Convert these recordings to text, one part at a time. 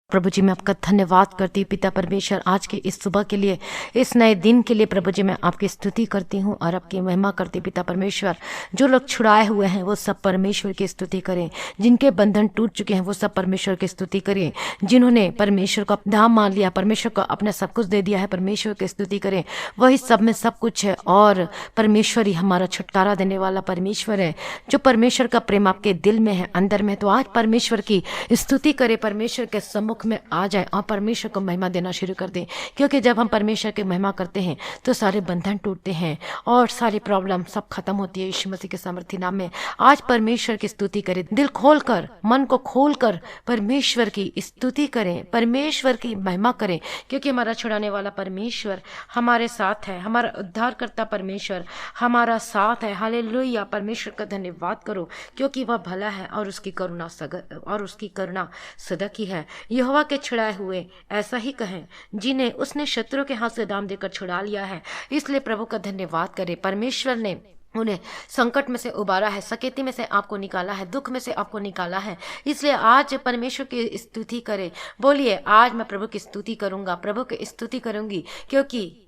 प्रभु जी मैं आपका धन्यवाद करती हूँ पिता परमेश्वर, आज के इस सुबह के लिए, इस नए दिन के लिए। प्रभु जी मैं आपकी स्तुति करती हूँ और आपकी महिमा करती हूँ पिता परमेश्वर। जो लोग छुड़ाए हुए हैं वो सब परमेश्वर की स्तुति करें, जिनके बंधन टूट चुके हैं वो सब परमेश्वर की स्तुति करें, जिन्होंने परमेश्वर को दाम मान लिया, परमेश्वर को अपना सब कुछ दे दिया है, परमेश्वर की स्तुति करें। वही सब में सब कुछ है और परमेश्वर ही हमारा छुटकारा देने वाला परमेश्वर है। जो परमेश्वर का प्रेम आपके दिल में है, अंदर में, तो आज परमेश्वर की स्तुति करें, परमेश्वर के सम्मुख में आ जाए और परमेश्वर को महिमा देना शुरू कर दें। क्योंकि जब हम परमेश्वर की महिमा करते हैं तो सारे बंधन टूटते हैं और सारी प्रॉब्लम सब खत्म होती है यीशु मसीह के सामर्थी नाम में। आज परमेश्वर की स्तुति करें, दिल खोलकर, मन को खोलकर परमेश्वर की स्तुति करें, परमेश्वर की महिमा करें। क्योंकि हमारा छुड़ाने वाला परमेश्वर हमारे साथ है, हमारा उद्धारकर्ता परमेश्वर हमारा साथ है। हालेलुया, परमेश्वर का धन्यवाद करो क्योंकि वह भला है और उसकी करुणा सदा की है। यहोवा के छुड़ाए हुए ऐसा ही कहें, जिन्हें उसने शत्रु के हाथ से दाम देकर छुड़ा लिया है। इसलिए प्रभु का धन्यवाद करें। परमेश्वर ने उन्हें संकट में से उबारा है, सकेती में से आपको निकाला है, दुख में से आपको निकाला है। इसलिए आज परमेश्वर की स्तुति करें। बोलिए, आज मैं प्रभु की स्तुति करूंगा, प्रभु की स्तुति करूंगी, क्योंकि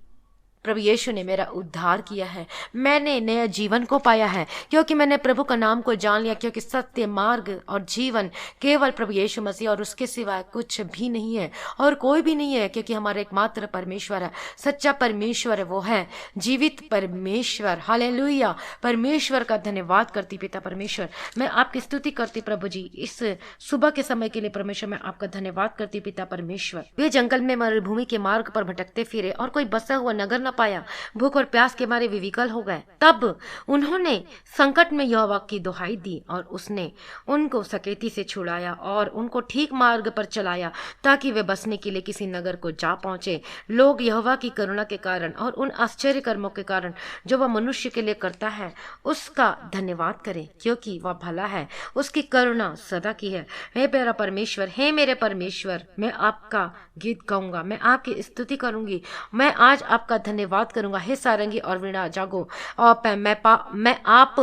प्रभु यीशु ने मेरा उद्धार किया है। मैंने नया जीवन को पाया है क्योंकि मैंने प्रभु का नाम को जान लिया। क्योंकि सत्य, मार्ग और जीवन केवल प्रभु यीशु मसीह और उसके सिवाय कुछ भी नहीं है और कोई भी नहीं है। क्योंकि हमारा एकमात्र परमेश्वर है, सच्चा परमेश्वर है, वो है जीवित परमेश्वर। हालेलुया, परमेश्वर का धन्यवाद करती पिता परमेश्वर। मैं आपकी स्तुति करती प्रभु जी इस सुबह के समय के लिए। परमेश्वर मैं आपका धन्यवाद करती पिता परमेश्वर। वे जंगल में मरुभूमि के मार्ग पर भटकते फिरे और कोई बसा हुआ नगर न पाया। भूख और प्यास के मारे वे विकल हो गए। तब उन्होंने संकट में यहोवा की दुहाई दी और उसने उनको सकेती से छुड़ाया और उनको ठीक मार्ग पर चलाया ताकि वे बसने के लिए किसी नगर को जा पहुंचे। लोग यहोवा की करुणा के कारण और उन आश्चर्य कर्मों के कारण जो वह मनुष्य के लिए करता है उसका धन्यवाद करें, क्योंकि वह भला है, उसकी करुणा सदा की है। हे मेरा परमेश्वर, हे मेरे परमेश्वर, मैं आपका गीत गाऊंगा, मैं आपकी स्तुति करूंगी, मैं आज आपका धन्यवाद करूंगा। हे सारंगी और वीणा जागो और मैं आप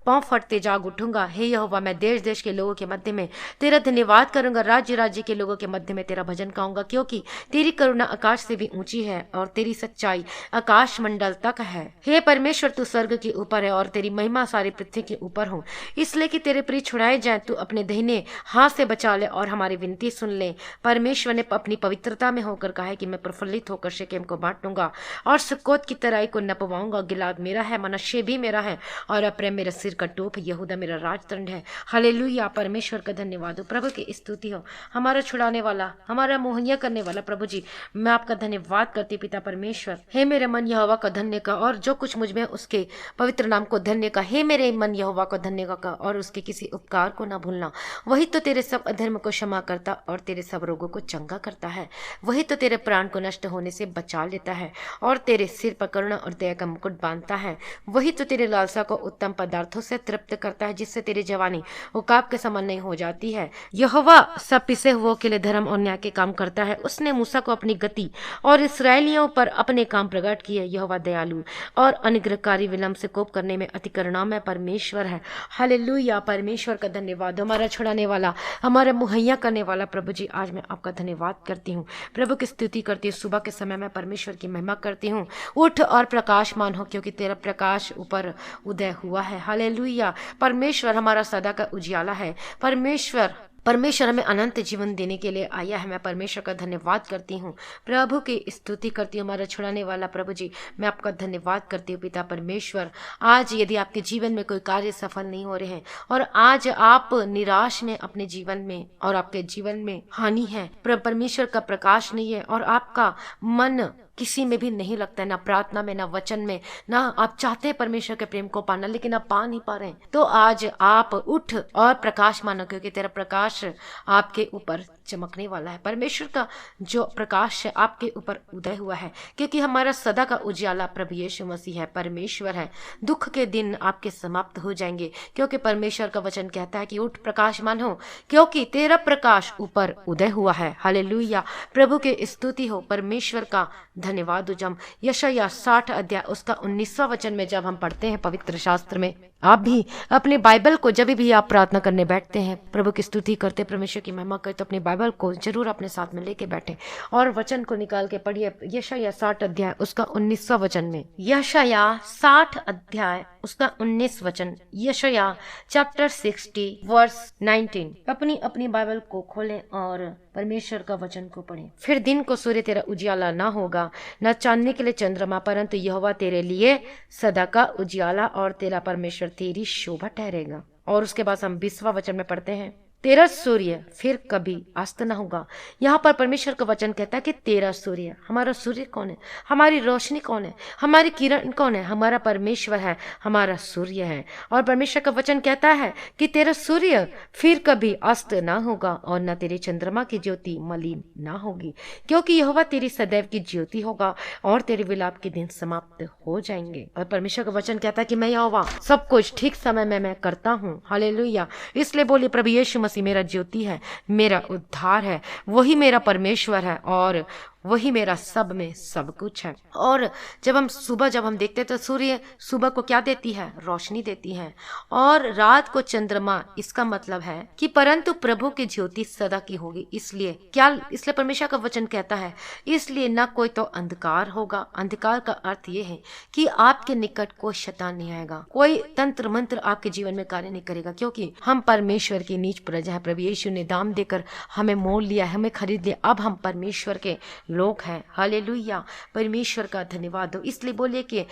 पांव फटते जाग उठूंगा। हे यहोवा, मैं देश देश के लोगों के मध्य में तेरा धन्यवाद करूंगा, राज्य राज्य के लोगों के मध्य में तेरा भजन गाऊंगा। क्योंकि तेरी करुणा आकाश से भी ऊंची है और तेरी सच्चाई आकाश मंडल तक है। हे परमेश्वर, तू स्वर्ग के ऊपर है और तेरी महिमा सारी पृथ्वी के ऊपर हो। इसलिए कि तेरे प्रिय छुड़ाए जाए, तू अपने दाहिने हाथ से बचा ले और हमारी विनती सुन ले। परमेश्वर ने अपनी पवित्रता में होकर कहा है कि मैं प्रफुल्लित होकर शेकेम को बांटूंगा और सुक्कोत की तराई को नपवाऊंगा। गिलाद मेरा है, मनश्शे भी मेरा है और अप्रैम मेरा सिर का टोप, यहूदा मेरा राजदंड है। हालेलुया, परमेश्वर का धन्यवाद हो, प्रभु की स्तुति हो। हमारा छुड़ाने वाला, हमारा मुहैया करने वाला प्रभु जी, मैं आपका धन्यवाद करती पिता परमेश्वर। हे मेरे मन यहोवा का धन्य का और जो कुछ मुझ में उसके पवित्र नाम को धन्य का। हे मेरे मन यहोवा को धन्य का और उसके किसी उपकार को ना भूलना। वही तो तेरे सब अधर्म को क्षमा करता और तेरे सब रोगों को चंगा करता है। वही तो तेरे प्राण को नष्ट होने से बचा लेता है और तेरे सिर पर करुणा और दया का मुकुट बांधता है। वही तो तेरे लालसा को उत्तम पदार्थों से तृप्त करता है, जिससे तेरी जवानी उकाब के समान नहीं हो जाती है। यहोवा सब पिसे हुओं के लिए धर्म और न्याय के काम करता है। उसने मूसा को अपनी गति और इसराइलियों पर अपने काम प्रकट किए। यहोवा दयालु और अनुग्रहकारी, विलंब से कोप करने में अति करुणामय परमेश्वर है। हालेलुया, परमेश्वर का धन्यवाद। हमारा छुड़ाने वाला, हमारा मुहैया करने वाला प्रभु जी, आज मैं आपका धन्यवाद करती हूँ, प्रभु की स्तुति करती हूँ। सुबह के समय में परमेश्वर की महिमा करती हूँ। उठ और प्रकाशमान हो, क्योंकि तेरा प्रकाश ऊपर उदय हुआ है। हालेलुया, परमेश्वर हमारा सदा का उजियाला है। परमेश्वर हमें अनंत जीवन देने के लिए आया है। मैं परमेश्वर का धन्यवाद करती हूँ, प्रभु की स्तुति करती हूँ। हमारा छुड़ाने वाला प्रभु जी, मैं आपका धन्यवाद करती हूँ पिता परमेश्वर। आज यदि आपके जीवन में कोई कार्य सफल नहीं हो रहे हैं और आज आप निराश में अपने जीवन में और आपके जीवन में हानि है, परमेश्वर का प्रकाश नहीं है और आपका मन किसी में भी नहीं लगता है, ना प्रार्थना में, ना वचन में, ना आप चाहते हैं परमेश्वर के प्रेम को पाना लेकिन आप पा नहीं पा रहे हैं, तो आज आप उठ और प्रकाश मानो, क्योंकि तेरा प्रकाश आपके ऊपर चमकने वाला है। परमेश्वर का जो प्रकाश है आपके ऊपर उदय हुआ है, क्योंकि हमारा सदा का उजियाला प्रभु यीशु मसीह है, परमेश्वर है। दुख के दिन आपके समाप्त हो जाएंगे, क्योंकि परमेश्वर का वचन कहता है कि उठ प्रकाशमान हो, क्योंकि तेरा प्रकाश ऊपर उदय हुआ है। हालेलुया, प्रभु के स्तुति हो, परमेश्वर का धन्यवाद हो। जब यशायाह 60 अध्याय उसका 19वां वचन में जब हम पढ़ते हैं पवित्र शास्त्र में, आप भी अपने बाइबल को जब भी आप प्रार्थना करने बैठते हैं, प्रभु की स्तुति करते, परमेश्वर की महिमा करते, तो अपनी बाइबल को जरूर अपने साथ में लेके बैठे और वचन को निकाल के पढ़िए। यशायाह 60 अध्याय उसका 19वां वचन में, यशायाह 60 अध्याय उसका 19 वचन, यशायाह चैप्टर 60 वर्स 19। अपनी अपनी बाइबल को खोलें और परमेश्वर का वचन को पढ़ें। फिर दिन को सूर्य तेरा उजियाला ना होगा, न चांदनी के लिए चंद्रमा, परंतु यहोवा तेरे लिए सदा का उजियाला और तेरा परमेश्वर तेरी शोभा ठहरेगा। और उसके बाद हम 20वां वचन में पढ़ते हैं, तेरा सूर्य फिर कभी अस्त न होगा। यहाँ पर परमेश्वर का वचन कहता है कि तेरा सूर्य, हमारा सूर्य कौन है, हमारी रोशनी कौन है, हमारी किरण कौन है, हमारा परमेश्वर है, हमारा सूर्य है। और परमेश्वर का वचन कहता है कि तेरा सूर्य फिर कभी अस्त ना होगा और न तेरे चंद्रमा की ज्योति मलिन ना होगी, क्योंकि यहोवा तेरी सदैव की ज्योति होगा और तेरे विलाप के दिन समाप्त हो जाएंगे। और परमेश्वर का वचन कहता है कि मैं यहोवा सब कुछ ठीक समय में मैं करता हूँ। हालेलुया। इसलिए बोलिए, प्रभु यीशु मसीह मेरा ज्योति है, मेरा उद्धार है, वही मेरा परमेश्वर है और वही मेरा सब में सब कुछ है। और जब हम देखते हैं तो सूर्य सुबह को क्या देती है, रोशनी देती है, और रात को चंद्रमा। इसका मतलब है कि परंतु प्रभु की ज्योति सदा की होगी। इसलिए परमेश्वर का वचन कहता है, इसलिए ना कोई तो अंधकार होगा। अंधकार का अर्थ ये है कि आपके निकट कोई शैतान नहीं आएगा, कोई तंत्र मंत्र आपके जीवन में कार्य नहीं करेगा, क्योंकि हम परमेश्वर की नीच प्रजा है। प्रभु यीशु ने दाम देकर हमें मोल लिया, हमें खरीद लिया, अब हम परमेश्वर के लोग हैं। हालेलुया। परमेश्वर का धन्यवाद हो। इसलिए बोलिए कि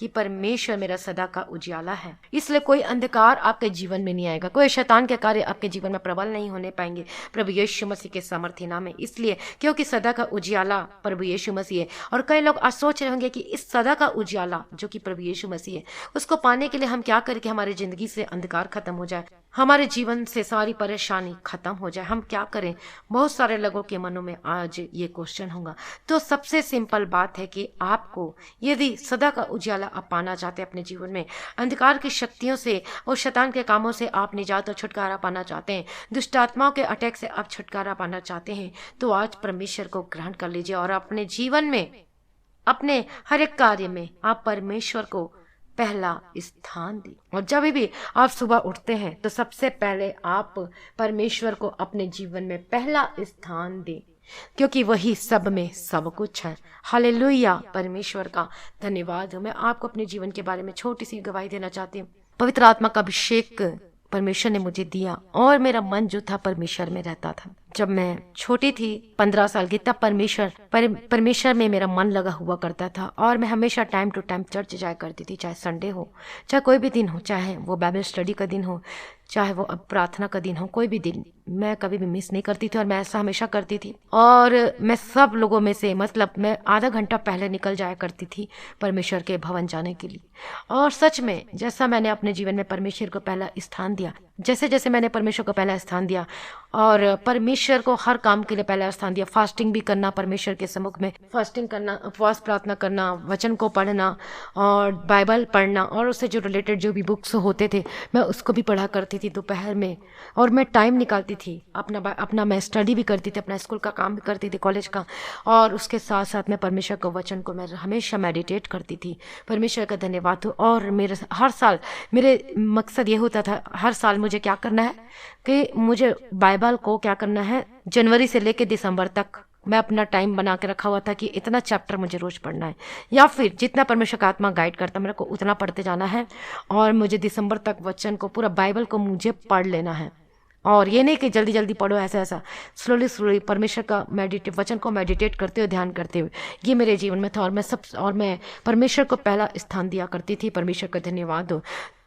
परमेश्वर मेरा सदा का उजियाला है। इसलिए कोई अंधकार आपके जीवन में नहीं आएगा, कोई शैतान के कार्य आपके जीवन में प्रबल नहीं होने पाएंगे प्रभु यीशु मसीह के सामर्थ्य नाम में। इसलिए क्योंकि सदा का उजियाला प्रभु यीशु मसीह है। और कई लोग आज सोच रहे होंगे कि इस सदा का उजियाला जो कि प्रभु यीशु मसीह है, उसको पाने के लिए हम क्या करें कि हमारी जिंदगी से अंधकार खत्म हो जाए, हमारे जीवन से सारी परेशानी खत्म हो जाए, हम क्या करें। बहुत सारे लोगों के मनों में आज ये क्वेश्चन होगा। तो सबसे सिंपल बात है कि आपको यदि सदा का उजियाला आप पाना चाहते हैं अपने जीवन में, अंधकार की शक्तियों से और शैतान के कामों से आप निजात और छुटकारा पाना चाहते हैं, दुष्ट आत्माओं के अटैक से आप छुटकारा पाना चाहते हैं, तो आज परमेश्वर को ग्रहण कर लीजिए और अपने जीवन में, अपने हर एक कार्य में आप परमेश्वर को पहला स्थान दी। और जब भी आप सुबह उठते हैं तो सबसे पहले आप परमेश्वर को अपने जीवन में पहला स्थान दें, क्योंकि वही सब में सब कुछ है। हालेलुया। परमेश्वर का धन्यवाद हो। मैं आपको अपने जीवन के बारे में छोटी सी गवाही देना चाहती हूँ। पवित्र आत्मा का अभिषेक परमेश्वर ने मुझे दिया और मेरा मन जो था परमेश्वर में रहता था। जब मैं छोटी थी 15 साल की, तब परमेश्वर में मेरा मन लगा हुआ करता था और मैं हमेशा टाइम टू टाइम चर्च जाया करती थी, चाहे संडे हो, चाहे कोई भी दिन हो, चाहे वो बाइबल स्टडी का दिन हो, चाहे वो अब प्रार्थना का दिन हो, कोई भी दिन मैं कभी भी मिस नहीं करती थी और मैं ऐसा हमेशा करती थी। और मैं सब लोगों में से मैं आधा घंटा पहले निकल जाया करती थी परमेश्वर के भवन जाने के लिए। और सच में जैसा मैंने अपने जीवन में परमेश्वर को पहला स्थान दिया, जैसे जैसे मैंने परमेश्वर को पहला स्थान दिया और परमेश्वर को हर काम के लिए पहला स्थान दिया, फास्टिंग भी करना, परमेश्वर के सम्मुख में फास्टिंग करना, उपवास प्रार्थना करना, वचन को पढ़ना और बाइबल पढ़ना, और उससे जो रिलेटेड जो भी बुक्स होते थे मैं उसको भी पढ़ा करती थी दोपहर में। और मैं टाइम निकालती थी अपना मैं स्टडी भी करती थी, अपना स्कूल का काम भी करती थी, कॉलेज का, और उसके साथ साथ मैं परमेश्वर के वचन को मैं हमेशा मेडिटेट करती थी। परमेश्वर का धन्यवाद हो। और हर साल मेरे मकसद ये होता था, हर साल मुझे क्या करना है कि मुझे बाइबल को क्या करना है, जनवरी से लेकर दिसंबर तक मैं अपना टाइम बना के रखा हुआ था कि इतना चैप्टर मुझे रोज पढ़ना है, या फिर जितना परमेश्वर का आत्मा गाइड करता मेरे को उतना पढ़ते जाना है। और मुझे दिसंबर तक वचन को, पूरा बाइबल को मुझे पढ़ लेना है। और ये नहीं कि जल्दी जल्दी पढ़ो, ऐसा स्लोली परमेश्वर का वचन को मेडिटेट करते हुए, ध्यान करते हुए, ये मेरे जीवन में था। और मैं परमेश्वर को पहला स्थान दिया करती थी। परमेश्वर का धन्यवाद हो।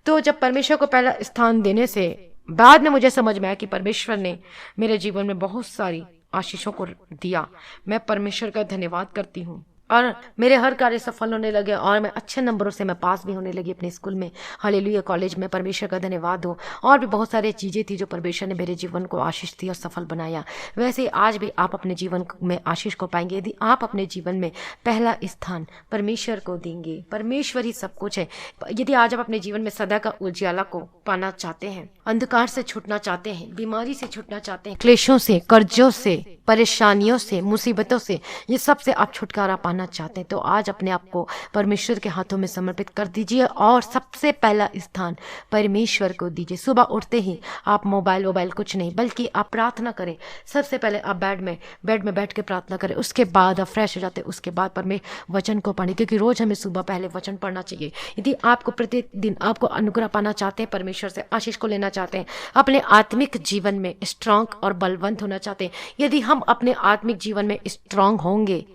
तो जब परमेश्वर को पहला स्थान देने से बाद में मुझे समझ में आया कि परमेश्वर ने मेरे जीवन में बहुत सारी आशीषों को दिया। मैं परमेश्वर का धन्यवाद करती हूँ और मेरे हर कार्य सफल होने लगे और मैं अच्छे नंबरों से मैं पास भी होने लगी अपने स्कूल में। हालेलुया। कॉलेज में परमेश्वर का धन्यवाद हो। और भी बहुत सारी चीज़ें थी जो परमेश्वर ने मेरे जीवन को आशीष दी और सफल बनाया। वैसे आज भी आप अपने जीवन में आशीष को पाएंगे यदि आप अपने जीवन में पहला स्थान परमेश्वर को देंगे। परमेश्वर ही सब कुछ है। यदि आज आप अपने जीवन में सदा का उजियाला को पाना चाहते हैं, अंधकार से छूटना चाहते हैं, बीमारी से छूटना चाहते हैं, क्लेशों से, कर्जों से, परेशानियों से, मुसीबतों से, ये सब से आप छुटकारा पाना चाहते हैं तो आज अपने आप को परमेश्वर के हाथों में समर्पित कर दीजिए और सबसे पहला स्थान परमेश्वर को दीजिए। सुबह उठते ही आप मोबाइल वोबाइल कुछ नहीं, बल्कि आप प्रार्थना करें। सबसे पहले आप बेड में बैठ के प्रार्थना करें, उसके बाद आप फ्रेश हो जाते हैं, उसके बाद वचन को पढ़ें, क्योंकि रोज हमें सुबह पहले वचन पढ़ना चाहिए। यदि आपको प्रतिदिन आपको अनुग्रह पाना चाहते हैं, परमेश्वर से आशीष को लेना चाहते हैं, अपने आत्मिक जीवन में स्ट्रांग और बलवंत होना चाहते हैं, यदि हम अपने आत्मिक जीवन में स्ट्रांग होंगे,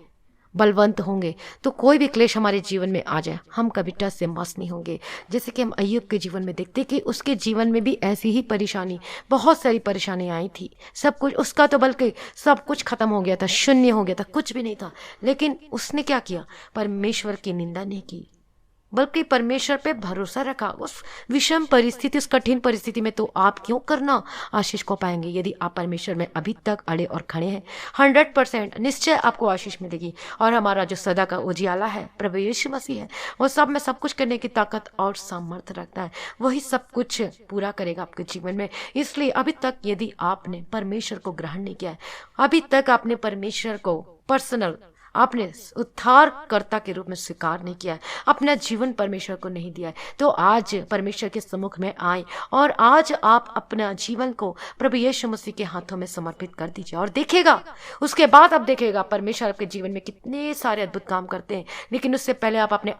बलवंत होंगे, तो कोई भी क्लेश हमारे जीवन में आ जाए हम कभी टस से मस नहीं होंगे। जैसे कि हम अय्यूब के जीवन में देखते कि उसके जीवन में भी ऐसी ही परेशानी, बहुत सारी परेशानी आई थी। सब कुछ उसका तो बल्कि सब कुछ खत्म हो गया था, शून्य हो गया था, कुछ भी नहीं था। लेकिन उसने क्या किया? परमेश्वर की निंदा नहीं की, बल्कि परमेश्वर पे भरोसा रखा। उस विषम परिस्थिति, उस कठिन परिस्थिति में तो आप क्यों करना आशीष को पाएंगे। यदि आप परमेश्वर में अभी तक अड़े और खड़े हैं, 100% निश्चय आपको आशीष मिलेगी। और हमारा जो सदा का उजियाला है प्रभु यीशु मसीह है, वो सब में सब कुछ करने की ताकत और सामर्थ्य रखता है। वही सब कुछ पूरा करेगा आपके जीवन में। इसलिए अभी तक यदि आपने परमेश्वर को ग्रहण नहीं किया है, अभी तक आपने परमेश्वर को पर्सनल, आपने उद्धारकर्ता के रूप में स्वीकार नहीं किया है, अपना जीवन परमेश्वर को नहीं दिया है, तो आज परमेश्वर के सम्मुख में आए और आज आप अपना जीवन को प्रभु यीशु मसीह के हाथों में समर्पित कर दीजिए। और देखिएगा, उसके बाद आप देखिएगा परमेश्वर आपके जीवन में कितने सारे अद्भुत काम करते हैं। लेकिन उससे पहले आप अपने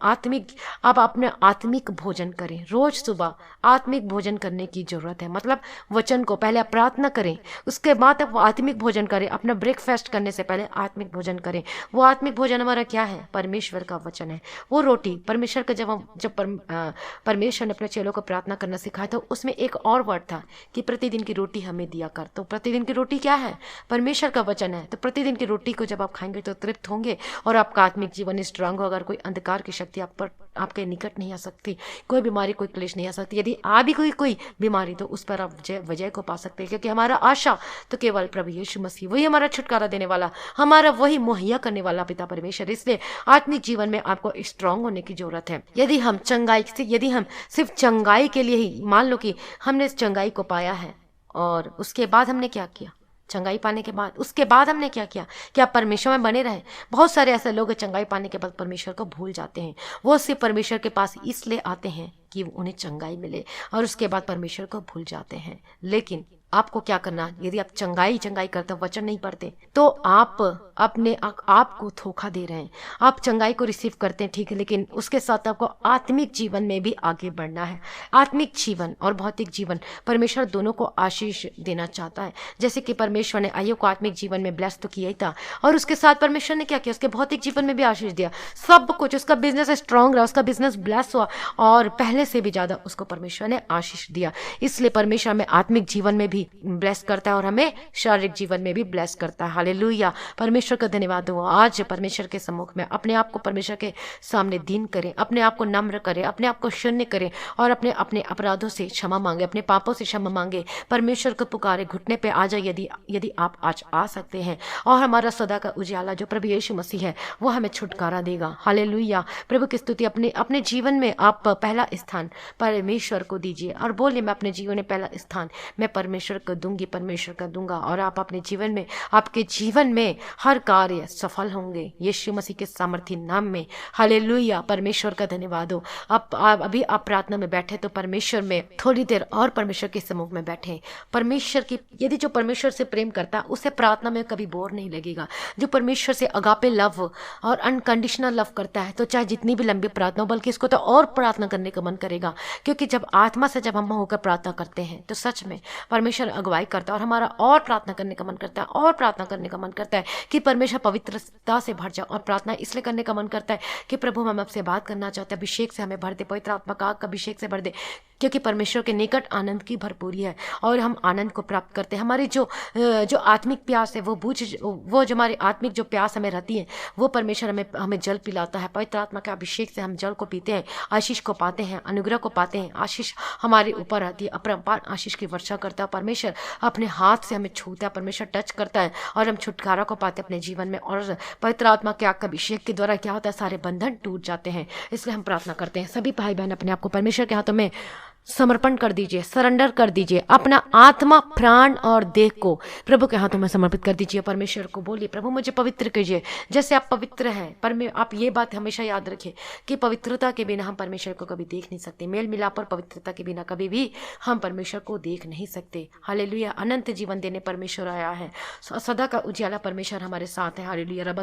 आत्मिक भोजन करें। रोज सुबह आत्मिक भोजन करने की जरूरत है। मतलब वचन को पहले आप प्रार्थना करें, उसके बाद आप आत्मिक भोजन करें। अपना ब्रेकफास्ट करने से पहले आत्मिक भोजन करें। वो आत्मिक भोजन हमारा क्या है? परमेश्वर का वचन है। वो रोटी परमेश्वर का, जब परमेश्वर ने अपने चेलों को प्रार्थना करना सिखाया था, उसमें एक और वर्ड था कि प्रतिदिन की रोटी हमें दिया कर। तो प्रतिदिन की रोटी क्या है? परमेश्वर का वचन है। तो प्रतिदिन की रोटी को जब आप खाएंगे तो तृप्त होंगे और आपका आत्मिक जीवन स्ट्रांग होगा। अगर कोई अंधकार की शक्ति आप पर, आपके निकट नहीं आ सकती, कोई बीमारी, कोई क्लेश नहीं आ सकती। यदि आ भी कोई बीमारी, तो उस पर आप विजय को पा सकते हैं, क्योंकि हमारा आशा तो केवल प्रभु यीशु मसीह, वही हमारा छुटकारा देने वाला, हमारा वही मुहैया करने वाला पिता परमेश्वर। इसलिए आत्मिक जीवन में आपको स्ट्रांग होने की जरूरत है। यदि हम सिर्फ चंगाई के लिए ही, मान लो कि हमने चंगाई को पाया है और उसके बाद हमने क्या किया? चंगाई पाने के बाद उसके बाद हमने क्या किया? क्या परमेश्वर में बने रहे? बहुत सारे ऐसे लोग चंगाई पाने के बाद परमेश्वर को भूल जाते हैं। वो सिर्फ परमेश्वर के पास इसलिए आते हैं कि उन्हें चंगाई मिले और उसके बाद परमेश्वर को भूल जाते हैं। लेकिन आपको क्या करना? यदि आप चंगाई करते, वचन नहीं पढ़ते, तो आप अपने आप को धोखा दे रहे हैं। आप चंगाई को रिसीव करते हैं, ठीक है, लेकिन उसके साथ आपको आत्मिक जीवन में भी आगे बढ़ना है। आत्मिक जीवन और भौतिक जीवन, परमेश्वर दोनों को आशीष देना चाहता है। जैसे कि परमेश्वर ने अय्यूब को आत्मिक जीवन में ब्लेस तो किया ही था, और उसके साथ परमेश्वर ने क्या किया? उसके भौतिक जीवन में भी आशीष दिया। सब कुछ, उसका बिजनेस स्ट्रांग रहा, उसका बिजनेस ब्लेस हुआ और पहले से भी ज्यादा उसको परमेश्वर ने आशीष दिया। इसलिए परमेश्वर हमें आत्मिक जीवन में भी ब्लेस करता है और हमें शारीरिक जीवन में भी ब्लेस करता है। हालेलुया, परमेश्वर का धन्यवाद हो। आज परमेश्वर के सम्मुख में अपने आप को परमेश्वर के सामने दीन करें, अपने आप को नम्र करें, अपने आप को शून्य करें और अपने अपराधों से क्षमा मांगे, अपने पापों से क्षमा मांगे, परमेश्वर को पुकारे, घुटने पे आ जाए यदि आप आज आ सकते हैं। और हमारा सदा का उजियाला जो प्रभु यीशु मसीह है, वो हमें छुटकारा देगा। हालेलुया, प्रभु की स्तुति। अपने जीवन में आप पहला स्थान परमेश्वर को दीजिए और बोलिए, मैं अपने जीवन में पहला स्थान मैं परमेश्वर को दूंगी, परमेश्वर का दूंगा। और आप अपने जीवन में, आपके जीवन में हर कार्य सफल होंगे यीशु मसीह के सामर्थी नाम में। हालेलुया, परमेश्वर का धन्यवाद हो। अभी आप प्रार्थना में बैठे तो परमेश्वर में थोड़ी देर और परमेश्वर के सम्मुख में बैठे। परमेश्वर की, यदि जो परमेश्वर से प्रेम करता है उसे प्रार्थना में कभी बोर नहीं लगेगा। जो परमेश्वर से अगापे लव और अनकंडीशनल लव करता है, तो चाहे जितनी भी लंबी प्रार्थना हो, बल्कि इसको तो और प्रार्थना करने का मन करेगा। क्योंकि जब आत्मा से जब हम होकर प्रार्थना करते हैं तो सच में परमेश्वर अगुवाई करता है और हमारा और प्रार्थना करने का मन करता है, और प्रार्थना करने का मन करता है कि परमेश्वर पवित्रता से भर जाए। और प्रार्थना इसलिए करने का मन करता है कि प्रभु हम आपसे बात करना चाहते हैं, अभिषेक से हमें भर दे, पवित्र आत्मा का अभिषेक से भर दे, क्योंकि परमेश्वर के निकट आनंद की भरपूरी है और हम आनंद को प्राप्त करते हैं। हमारी जो आत्मिक प्यास है, वो जो हमारी आत्मिक जो प्यास हमें रहती है, वो परमेश्वर हमें जल पिलाता है। पवित्र आत्मा के अभिषेक से हम जल को पीते हैं, आशीष को पाते हैं, अनुग्रह को पाते हैं। आशीष हमारे ऊपर आती है, अपरंपार आशीष की वर्षा करता है। परमेश्वर अपने हाथ से हमें छूता है, परमेश्वर टच करता है और हम छुटकारा को पाते हैं अपने जीवन में। और पवित्र आत्मा के अभिषेक के द्वारा क्या होता है? सारे बंधन टूट जाते हैं। इसलिए हम प्रार्थना करते हैं। सभी भाई बहन अपने आप को परमेश्वर के हाथों में समर्पण कर दीजिए, सरेंडर कर दीजिए। अपना आत्मा, प्राण और देह को प्रभु के हाथों में समर्पित कर दीजिए। परमेश्वर को बोलिए, प्रभु मुझे पवित्र कीजिए जैसे आप पवित्र हैं। आप ये बात हमेशा याद रखिए कि पवित्रता के बिना हम परमेश्वर को कभी देख नहीं सकते। मेल मिलाप और पवित्रता के बिना कभी भी हम परमेश्वर को देख नहीं सकते। हालेलुया। अनंत जीवन देने परमेश्वर आया है। सदा का उजाला परमेश्वर हमारे साथ है। हालेलुया।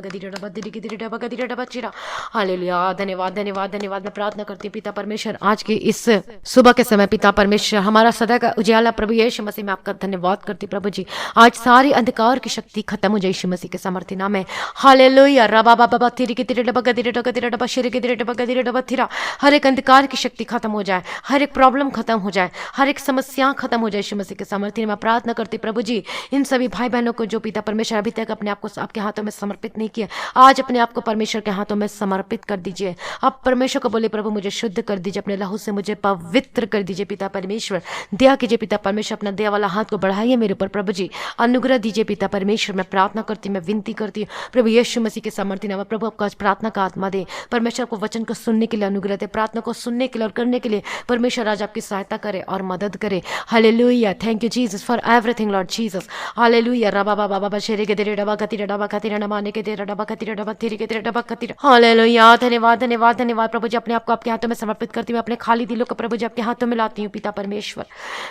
हालेलुया। धन्यवाद, धन्यवाद, धन्यवाद। मैं प्रार्थना करती हूँ पिता परमेश्वर, आज के इस सुबह के समय पिता परमेश्वर, हमारा सदा का उजाला प्रभु यीशु मसीह में आपका धन्यवाद करती प्रभु जी। आज सारी अंधकार की शक्ति खत्म हो जाए यीशु मसीह के सामर्थ्य नाम में। हालेलुया। रबा बाबा बा तिरी के तिरे डबा गदिरे डबा गदिरे डबा शिरे के तिरे डबा गदिरे डबा थिरा। हर एक अंधकार की शक्ति खत्म हो जाए, हर एक प्रॉब्लम खत्म हो जाए, हर एक समस्या खत्म हो जाए यीशु मसीह के सामर्थ्य में। प्रार्थना करती प्रभु जी इन सभी भाई बहनों को जो पिता परमेश्वर अभी तक अपने आप को आपके हाथों में समर्पित नहीं किया, आज अपने आप को परमेश्वर के हाथों में समर्पित कर दीजिए। आप परमेश्वर को बोले, प्रभु मुझे शुद्ध कर दीजिए, अपने लहू से मुझे पवित्र कर दीजिए पिता परमेश्वर। दया कीजिए पिता परमेश्वर, अपना दया वाला हाथ को बढ़ाइए मेरे ऊपर प्रभु जी, अनुग्रह दीजिए पिता परमेश्वर। मैं प्रार्थना करती हूँ, मैं विनती करती हूँ प्रभु यीशु मसीह के सामर्थ्य नाम में। प्रभु आपका आज प्रार्थना का आत्मा दे, परमेश्वर को वचन को सुनने के लिए अनुग्रह दे, प्रार्थना को सुनने के लिए और करने के लिए परमेश्वर आज आपकी सहायता करे और मदद करे। Hallelujah. Thank you Jesus for everything Lord Jesus. Hallelujah. रबा बाबा बाबा शेरे के तेरे डबा कतिरे डबा कतिरे नमाने के तेरे डबा कतिरे डबा तेरे के तेरे डबा कतिरे। हालेलुया। धन्यवाद, धन्यवाद, धन्यवाद प्रभु जी। अपने आप को आपके हाथों में समर्पित करती हूँ, अपने खाली दिलों को प्रभु जी आपके हाथों में लाती हूँ पिता परमेश्वर।